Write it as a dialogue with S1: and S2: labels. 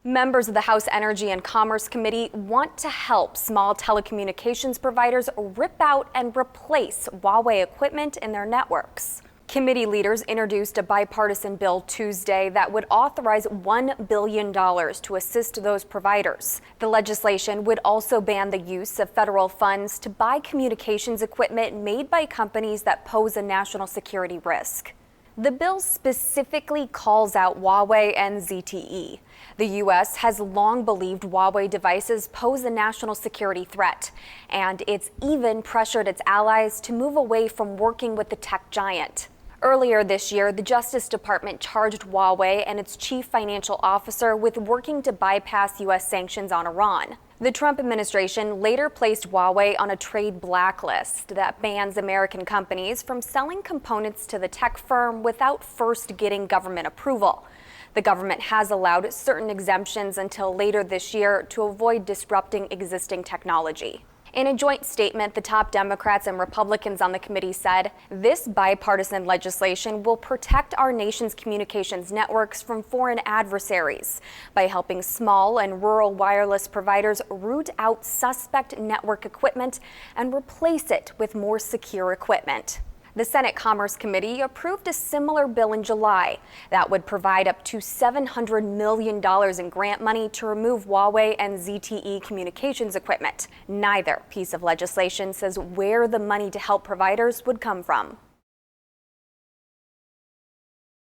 S1: Members of the House Energy and Commerce Committee want to help small telecommunications providers rip out and replace Huawei equipment in their networks. Committee leaders introduced a bipartisan bill Tuesday that would authorize $1 billion to assist those providers. The legislation would also ban the use of federal funds to buy communications equipment made by companies that pose a national security risk. The bill specifically calls out Huawei and ZTE. The U.S. has long believed Huawei devices pose a national security threat, and it's even pressured its allies to move away from working with the tech giant. Earlier this year, the Justice Department charged Huawei and its chief financial officer with working to bypass U.S. sanctions on Iran. The Trump administration later placed Huawei on a trade blacklist that bans American companies from selling components to the tech firm without first getting government approval. The government has allowed certain exemptions until later this year to avoid disrupting existing technology. In a joint statement, the top Democrats and Republicans on the committee said, "This bipartisan legislation will protect our nation's communications networks from foreign adversaries by helping small and rural wireless providers root out suspect network equipment and replace it with more secure equipment." The Senate Commerce Committee approved a similar bill in July that would provide up to $700 million in grant money to remove Huawei and ZTE communications equipment. Neither piece of legislation says where the money to help providers would come from.